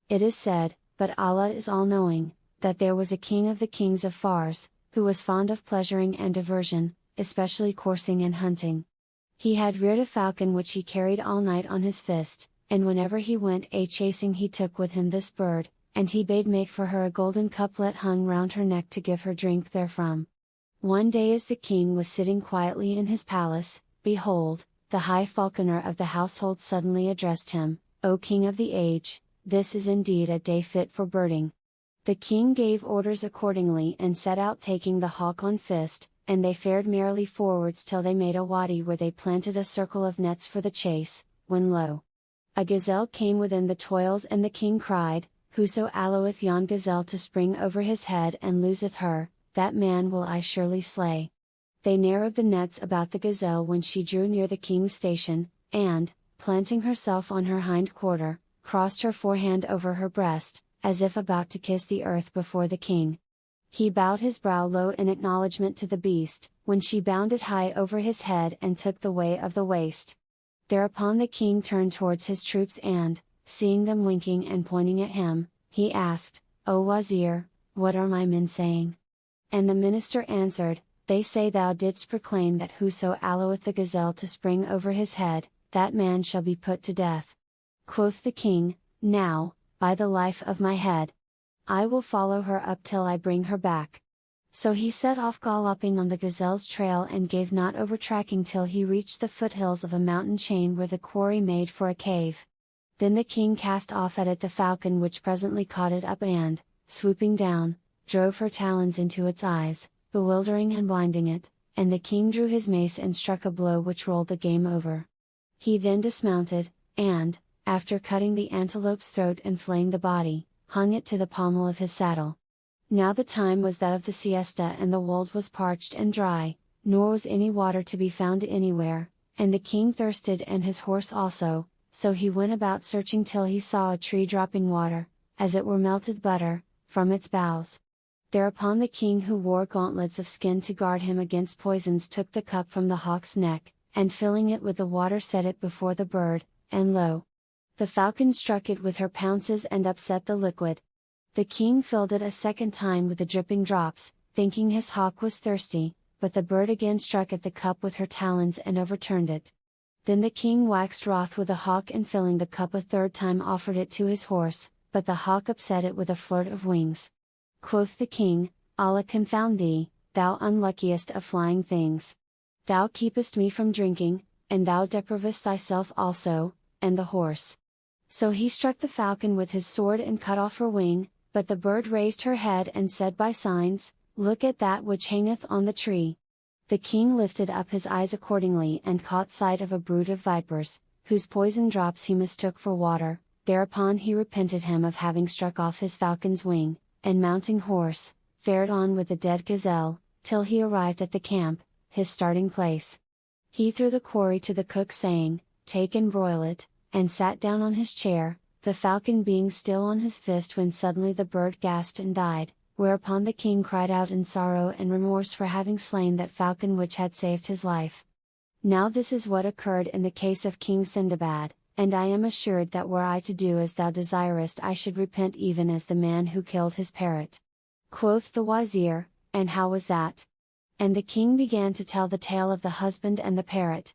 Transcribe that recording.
It is said, but Allah is all-knowing, that there was a king of the kings of Fars, who was fond of pleasuring and diversion, especially coursing and hunting. He had reared a falcon which he carried all night on his fist, and whenever he went a-chasing he took with him this bird, and he bade make for her a golden couplet hung round her neck to give her drink therefrom. One day as the king was sitting quietly in his palace, behold, the high falconer of the household suddenly addressed him, O king of the age, this is indeed a day fit for birding. The king gave orders accordingly and set out taking the hawk on fist, and they fared merrily forwards till they made a wadi where they planted a circle of nets for the chase, when lo! A gazelle came within the toils and the king cried, Whoso alloweth yon gazelle to spring over his head and loseth her, that man will I surely slay. They narrowed the nets about the gazelle when she drew near the king's station, and, planting herself on her hind quarter, crossed her forehand over her breast, as if about to kiss the earth before the king. He bowed his brow low in acknowledgement to the beast, when she bounded high over his head and took the way of the waist. Thereupon the king turned towards his troops and, seeing them winking and pointing at him, he asked, O Wazir, what are my men saying? And the minister answered, They say thou didst proclaim that whoso alloweth the gazelle to spring over his head, that man shall be put to death. Quoth the king, Now, by the life of my head, I will follow her up till I bring her back. So he set off galloping on the gazelle's trail and gave not over tracking till he reached the foothills of a mountain chain where the quarry made for a cave. Then the king cast off at it the falcon which presently caught it up and, swooping down, drove her talons into its eyes, bewildering and blinding it, and the king drew his mace and struck a blow which rolled the game over. He then dismounted, and, after cutting the antelope's throat and flaying the body, hung it to the pommel of his saddle. Now the time was that of the siesta and the wold was parched and dry, nor was any water to be found anywhere, and the king thirsted and his horse also, so he went about searching till he saw a tree dropping water, as it were melted butter, from its boughs. Thereupon the king who wore gauntlets of skin to guard him against poisons took the cup from the hawk's neck, and filling it with the water set it before the bird, and lo! The falcon struck it with her pounces and upset the liquid. The king filled it a second time with the dripping drops, thinking his hawk was thirsty, but the bird again struck at the cup with her talons and overturned it. Then the king waxed wroth with the hawk and filling the cup a third time offered it to his horse, but the hawk upset it with a flirt of wings. Quoth the king, Allah confound thee, thou unluckiest of flying things! Thou keepest me from drinking, and thou deprivest thyself also, and the horse. So he struck the falcon with his sword and cut off her wing, but the bird raised her head and said by signs, Look at that which hangeth on the tree. The king lifted up his eyes accordingly and caught sight of a brood of vipers, whose poison drops he mistook for water. Thereupon he repented him of having struck off his falcon's wing, and mounting horse, fared on with the dead gazelle, till he arrived at the camp, his starting place. He threw the quarry to the cook saying, Take and broil it, and sat down on his chair, the falcon being still on his fist when suddenly the bird gasped and died, whereupon the king cried out in sorrow and remorse for having slain that falcon which had saved his life. Now this is what occurred in the case of King Sindibad, and I am assured that were I to do as thou desirest I should repent even as the man who killed his parrot. Quoth the Wazir, And how was that? And the king began to tell the tale of the husband and the parrot.